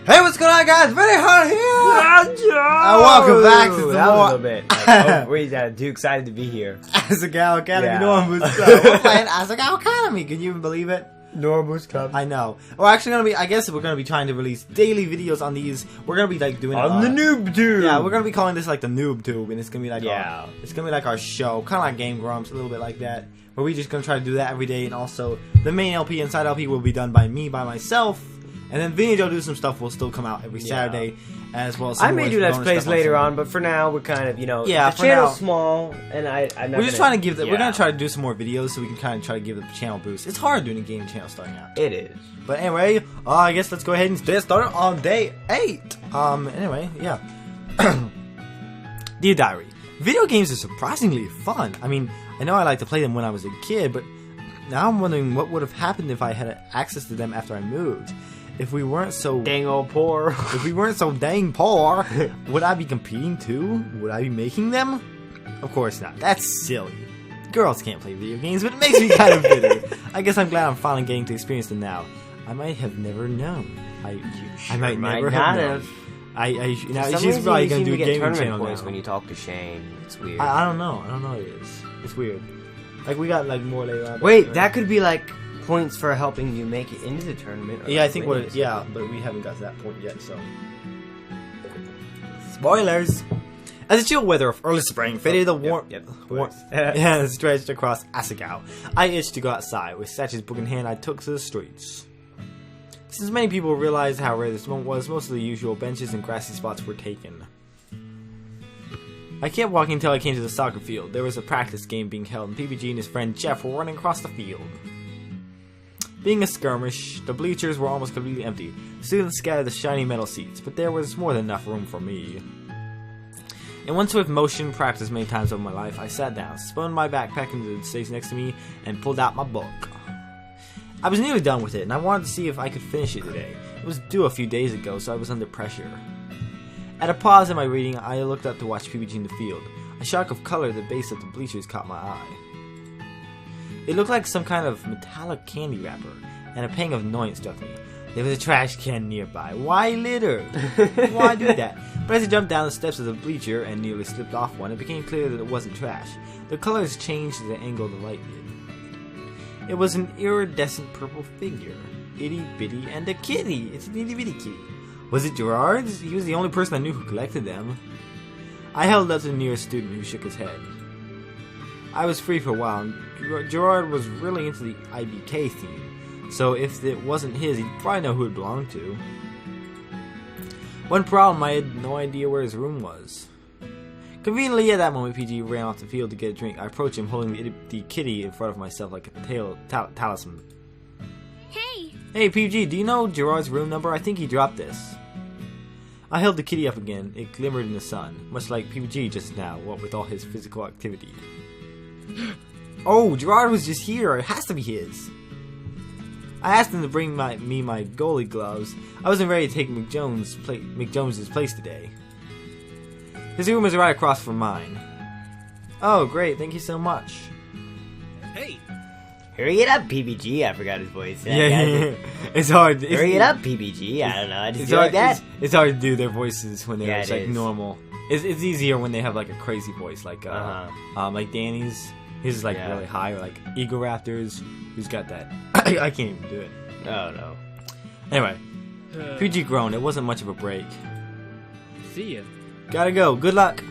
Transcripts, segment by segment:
Hey, what's going on, guys? Vinnie here! Welcome back to that was a little bit. Like, we're too excited to be here. Asagao Academy, Yeah. Normus Club. We're playing Asagao Academy. Can you believe it? Normus Club. I know. We're actually gonna be. I guess we're gonna be trying to release daily videos on these. We're gonna be like doing On the Noob Tube. Yeah, we're gonna be calling this like the Noob Tube, and it's gonna be like it's gonna be like our show, kind of like Game Grumps, a little bit like that. Where we're just gonna try to do that every day, and also the main LP and side LP will be done by me, by myself. And then Vinnie will do some stuff will still come out every Saturday, as well as some I may do Let's bonus Plays stuff later on, but for now we're kind of, the for channel's now. small, and I'm not We're just trying to give we're we're gonna try to do some more videos so we can kind of try to give the channel a boost. It's hard doing a game channel starting out. It is. But anyway, I guess let's go ahead and get started on day 8. Anyway, yeah. Dear Diary, video games are surprisingly fun. I mean, I know I like to play them when I was a kid, but now I'm wondering what would have happened if I had access to them after I moved. If we weren't so Dang old poor. if we weren't so dang poor, would I be competing too? Would I be making them? Of course not. That's silly. Girls can't play video games, but it makes me kind of bitter. I guess I'm glad I'm finally getting to experience them now. I might have never known. I might never have known. She's probably gonna do a gaming channel points now. when you talk to Shane. It's weird. I don't know. I don't know what it is. It's weird. Like we got like more later on. Wait, that could be like points for helping you make it into the tournament. Yeah, I think but we haven't got to that point yet, so. Spoilers! As the chill weather of early spring faded the warmth stretched across Asagao, I itched to go outside. With Satch's book in hand, I took to the streets. Since many people realized how rare this moment was, most of the usual benches and grassy spots were taken. I kept walking until I came to the soccer field. There was a practice game being held, and PPG and his friend Jeff were running across the field. Being a skirmish, the bleachers were almost completely empty. Students scattered the shiny metal seats, but there was more than enough room for me. In one swift motion, practiced many times over my life, I sat down, spun my backpack into the stage next to me, and pulled out my book. I was nearly done with it, and I wanted to see if I could finish it today. It was due a few days ago, so I was under pressure. At a pause in my reading, I looked up to watch PPG in the field. A shock of color at the base of the bleachers caught my eye. It looked like some kind of metallic candy wrapper, and a pang of annoyance struck me. There was a trash can nearby. Why litter? Why do that? But as I jumped down the steps of the bleacher and nearly slipped off one, it became clear that it wasn't trash. The colors changed at the angle the light did. It was an iridescent purple figure. Itty bitty and a kitty. It's an itty bitty kitty. Was it Gerard's? He was the only person I knew who collected them. I held up to the nearest student who shook his head. I was free for a while, and Gerard was really into the IBK theme, so if it wasn't his, he'd probably know who it belonged to. One problem, I had no idea where his room was. Conveniently, at that moment, PG ran off the field to get a drink. I approached him, holding the kitty in front of myself like a talisman. Hey, PG, do you know Gerard's room number? I think he dropped this. I held the kitty up again. It glimmered in the sun, much like PG just now, what with all his physical activity. Oh, Gerard was just here. It has to be his. I asked him to bring me my goalie gloves. I wasn't ready to take McJones's place today. His room is right across from mine. Oh, great. Thank you so much. Hey. Hurry it up, PPG. I forgot his voice. Yeah. It's hard. Hurry it up, PPG. I don't know. I just do like that. It's hard to do their voices when they're like is. normal. It's easier when they have like a crazy voice, like like Danny's. His is like really high, or like Eagle Raptors. Who's got that? I can't even do it. Oh no. Anyway, PG groaned. It wasn't much of a break. See ya. Gotta go. Good luck.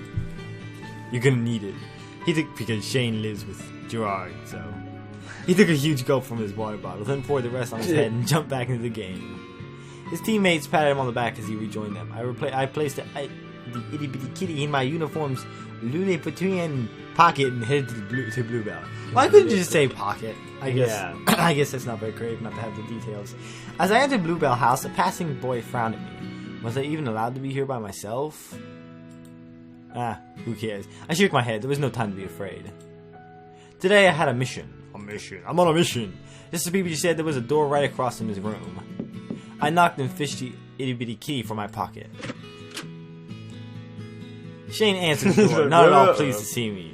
You're gonna need it. Because Shane lives with Gerard, so he took a huge gulp from his water bottle, then poured the rest on his head and jumped back into the game. His teammates patted him on the back as he rejoined them. I placed the itty bitty kitty in my uniform's Lilliputian pocket and headed to Bluebell. Why couldn't you just say pocket? I guess that's not very creative not to have the details. As I entered Bluebell House, a passing boy frowned at me. Was I even allowed to be here by myself? Who cares? I shook my head. There was no time to be afraid. Today I had a mission. I'm on a mission. Just as PPG said, there was a door right across from his room. I knocked and fished the itty bitty kitty from my pocket. Shane answered the door, not at all pleased to see me.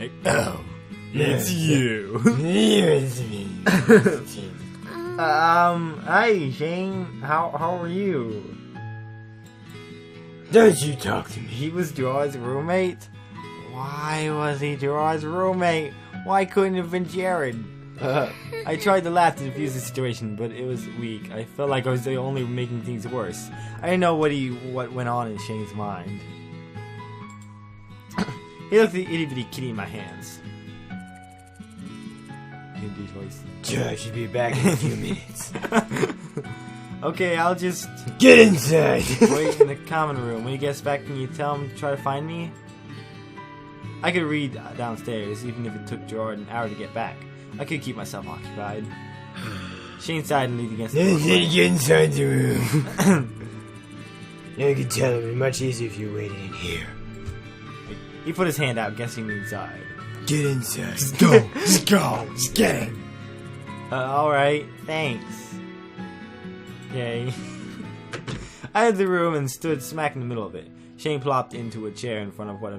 Like, oh, it's you. It's me. Hi Shane. How are you? Don't you talk to me. He was Gerard's roommate? Why was he Gerard's roommate? Why couldn't it have been Jared? I tried to laugh to defuse the situation, but it was weak. I felt like I was the only making things worse. I didn't know what went on in Shane's mind. He looked at the itty-bitty kitty in my hands. Sure, I should be back in a few minutes. Okay, I'll just Get inside! wait in the common room. When he gets back, can you tell him to try to find me? I could read downstairs, even if it took Gerard an hour to get back. I could keep myself occupied. Shane sighed and leaned against the door. Get inside the room. I could tell it would be much easier if you waited in here. He put his hand out, guessing me inside. Get inside. Just go. Just go. Just get in. Alright, thanks. Yay. I entered the room and stood smack in the middle of it. Shane plopped into a chair in front of what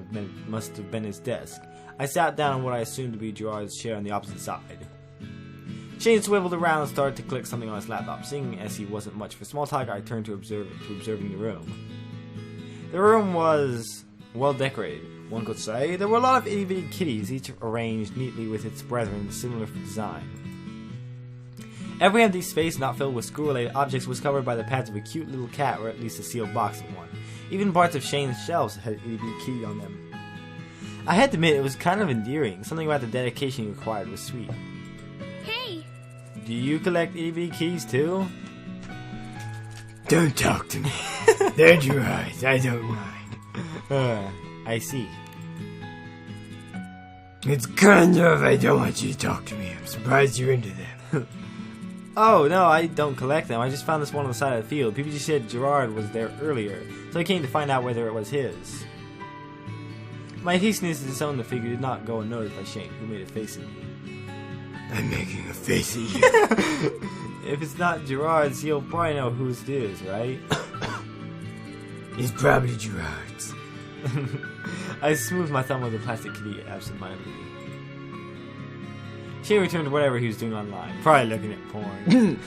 must have been his desk. I sat down on what I assumed to be Gerard's chair on the opposite side. Shane swiveled around and started to click something on his laptop. Seeing as he wasn't much for small talk, I turned to observing the room. The room was well decorated. One could say there were a lot of itty-bitty kitties, each arranged neatly with its brethren, similar design. Every empty space not filled with school-related objects was covered by the pads of a cute little cat, or at least a sealed box of one. Even parts of Shane's shelves had itty-bitty kitty on them. I had to admit it was kind of endearing. Something about the dedication he required was sweet. Hey! Do you collect itty-bitty kitties too? Don't talk to me. They're Gerard's. I don't mind. I see. It's kind of I don't want you to talk to me. I'm surprised you're into them. Oh, no, I don't collect them. I just found this one on the side of the field. People just said Gerard was there earlier, so I came to find out whether it was his. My hastiness to disown the figure did not go unnoticed by Shane, who made a face at me. I'm making a face at you. If it's not Gerard's, he'll probably know whose it is, right? It's probably Gerard's. I smoothed my thumb with a plastic kitty absentmindedly. Shane returned to whatever he was doing online, probably looking at porn.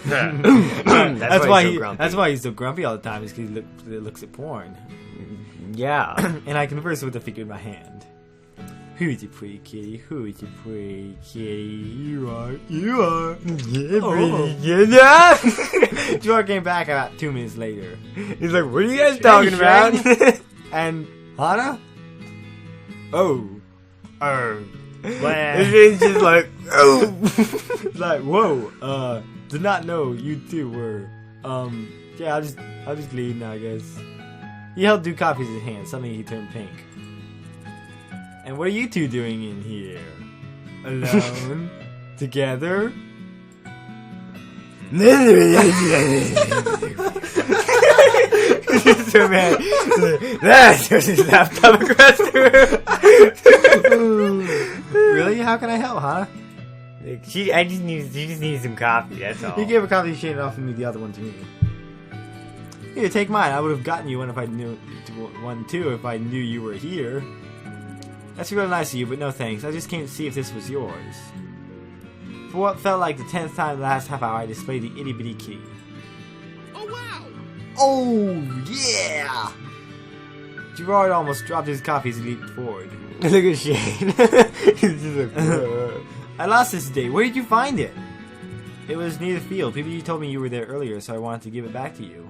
That's why he's so grumpy. That's why he's so grumpy all the time, is because he looks at porn. Yeah. And I conversed with the figure in my hand. Who's a pretty kitty? Who's a pretty kitty? You are. Yeah, pretty good. Gerard came back about 2 minutes later. He's like, what are you guys talking about? And Hana? Oh. It's just like, oh. Like, whoa. Did not know you two were. Yeah, I'll just leave now, I guess. He held 2 copies in his hand. Suddenly he turned pink. And what are you two doing in here? Alone? Together? So mad. That's his laptop across the room. Really? How can I help, huh? She just needs some coffee, that's all. He gave a copy of Shane and offered me the other one to me. Here, take mine. I would have gotten you one if I knew one too if I knew you were here. That's real nice of you, but no thanks. I just came to see if this was yours. For what felt like the 10th time in the last half hour, I displayed the itty-bitty key. Oh wow! Oh, yeah! Gerard almost dropped his coffee as he leaped forward. Look at Shane. He's just like, I lost this today. Where did you find it? It was near the field. People told me you were there earlier, so I wanted to give it back to you.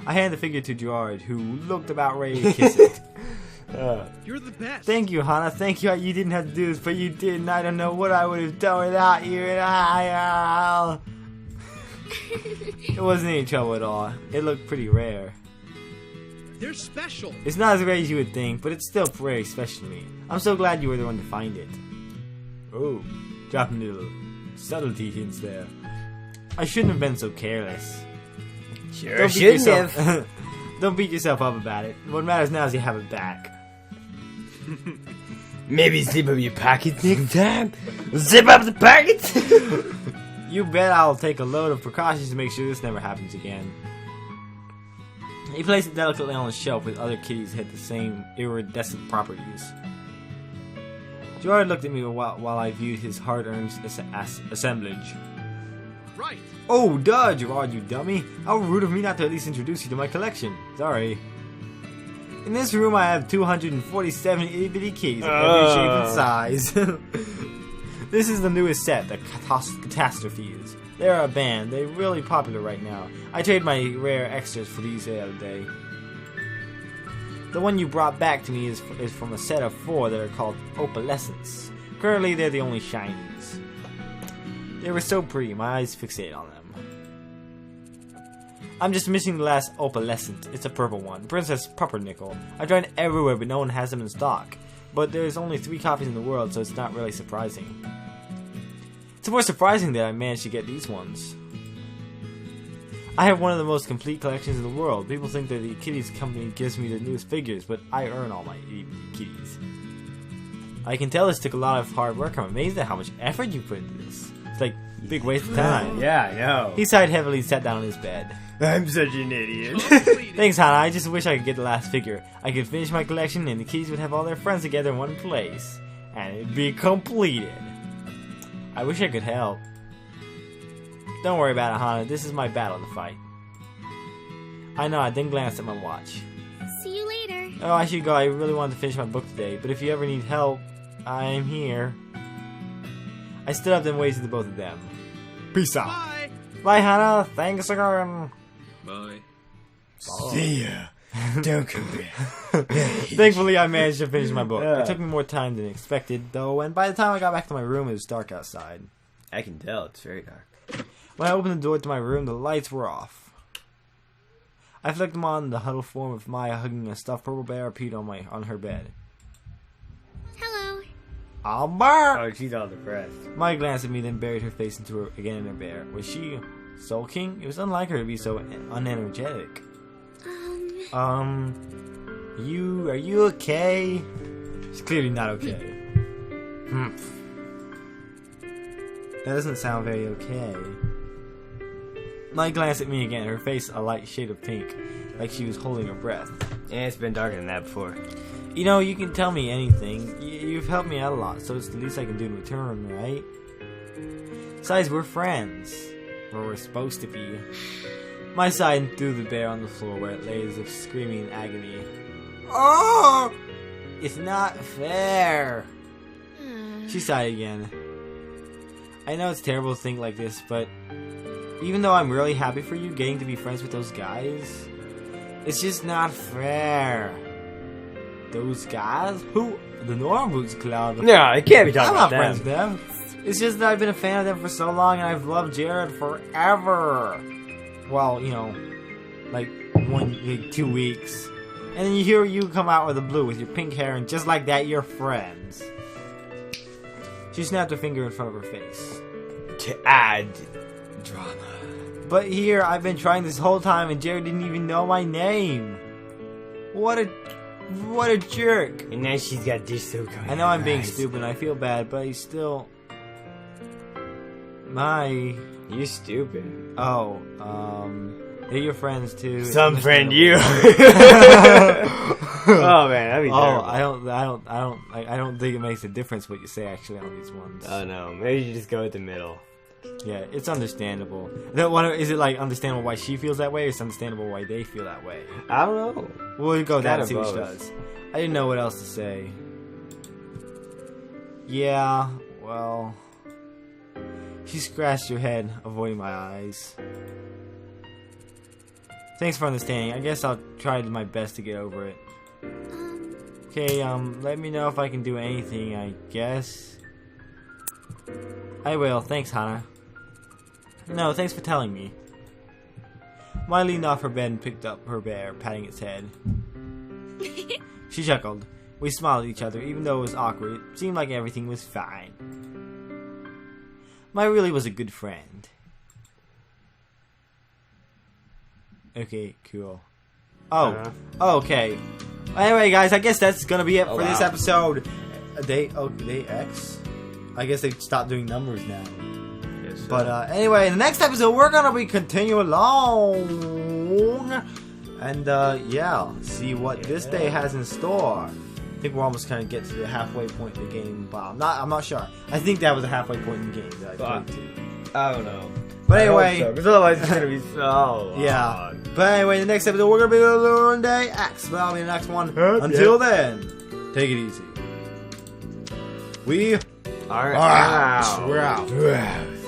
I handed the figure to Gerard, who looked about ready to kiss it. You're the best. Thank you, Hana. Thank you. You didn't have to do this, but you did, and I don't know what I would have done without you. And it wasn't any trouble at all. It looked pretty rare. They're special. It's not as rare as you would think, but it's still very special to me. I'm so glad you were the one to find it. Oh, dropping little subtlety hints there. I shouldn't have been so careless. sure shouldn't have. Don't beat yourself up about it. What matters now is you have it back. Maybe zip up your pockets next time. Zip up the pockets. You bet I'll take a load of precautions to make sure this never happens again. He placed it delicately on the shelf with other kitties that had the same iridescent properties. Gerard looked at me while I viewed his hard-earned assemblage. Right. Oh, duh, Gerard, you dummy. How rude of me not to at least introduce you to my collection. Sorry. In this room, I have 247 itty-bitty keys of every shape and size. This is the newest set, the Catastrophes. They're a band. They're really popular right now. I trade my rare extras for these the other day. The one you brought back to me is from a set of 4 that are called Opalescents. Currently, they're the only shinies. They were so pretty, my eyes fixate on them. I'm just missing the last Opalescent. It's a purple one, Princess Pumpernickel. I tried everywhere, but no one has them in stock. But there's only 3 copies in the world, so it's not really surprising. It's more surprising that I managed to get these ones. I have one of the most complete collections in the world. People think that the Kitties company gives me the newest figures, but I earn all my kitties. I can tell this took a lot of hard work. I'm amazed at how much effort you put into this. It's like a big waste of time. Yeah, I know. He sighed heavily and sat down on his bed. I'm such an idiot. Thanks, Hana. I just wish I could get the last figure. I could finish my collection and the kitties would have all their friends together in one place. And it'd be completed. I wish I could help. Don't worry about it, Hana. This is my battle to fight. I know, I then glanced at my watch. See you later. Oh, I should go. I really wanted to finish my book today. But if you ever need help, I'm here. I stood up and waved to the both of them. Peace out. Bye. Bye, Hana. Thanks again. Bye. See ya. Don't come back. Thankfully, I managed to finish my book. Yeah. It took me more time than expected, though, and by the time I got back to my room, it was dark outside. I can tell, it's very dark. When I opened the door to my room, the lights were off. I flicked them on. The huddled form of Maya hugging a stuffed purple bear appeared on her bed. Hello. Albert! Oh, she's all depressed. Maya glanced at me, then buried her face again in her bear. Was she sulking? It was unlike her to be so unenergetic. Are you okay? She's clearly not okay. That doesn't sound very okay. Maya glanced at me again, her face a light shade of pink, like she was holding her breath. Yeah, it's been darker than that before. You know, you can tell me anything. You've helped me out a lot, so it's the least I can do in return, right? Besides, we're friends. Or we're supposed to be. My sighed and threw the bear on the floor where it lay as if screaming in agony. Oh! It's not fair! She sighed again. I know it's terrible to think like this, but even though I'm really happy for you getting to be friends with those guys, it's just not fair. Those guys? Who? The Norm Boots Club? No, I can't be talking I'm about not friends with them. It's just that I've been a fan of them for so long and I've loved Jared forever. Well, you know, like 2 weeks. And then you come out with the blue with your pink hair and just like that, you're friends. She snapped her finger in front of her face. To add drama. But here, I've been trying this whole time and Jared didn't even know my name. What a jerk. And now she's got dish soap going I know I'm being eyes. stupid and I feel bad, but he's still... You're stupid. They're your friends too. Some friend you. Oh man, that'd be terrible. I don't think it makes a difference what you say actually on these ones. Oh no, maybe you just go with the middle. Yeah, it's understandable. Is it like understandable why she feels that way, or it's understandable why they feel that way? I don't know. We'll go down and see Kinda what she both. does. I didn't know what else to say. Yeah, well... She scratched her head, avoiding my eyes. Thanks for understanding. I guess I'll try my best to get over it. Okay, let me know if I can do anything, I guess. I will. Thanks, Hana. No, thanks for telling me. Maya leaned off her bed and picked up her bear, patting its head. She chuckled. We smiled at each other, even though it was awkward. It seemed like everything was fine. Maya really was a good friend. Okay, cool. Okay. Anyway, guys, I guess that's gonna be it for this episode. Day X? I guess they stopped doing numbers now. Yes, sir. But anyway, in the next episode, we're gonna be continuing along. And yeah, see what this day has in store. I think we're almost kind of get to the halfway point in the game. But I'm not sure. I think that was a halfway point in the game that I played to. I don't know. But anyway, because otherwise it's gonna be so yeah. long. But anyway, the next episode we're gonna be doing Day X. But that'll be the next one. Until then, take it easy. We Alright, are out. We're out.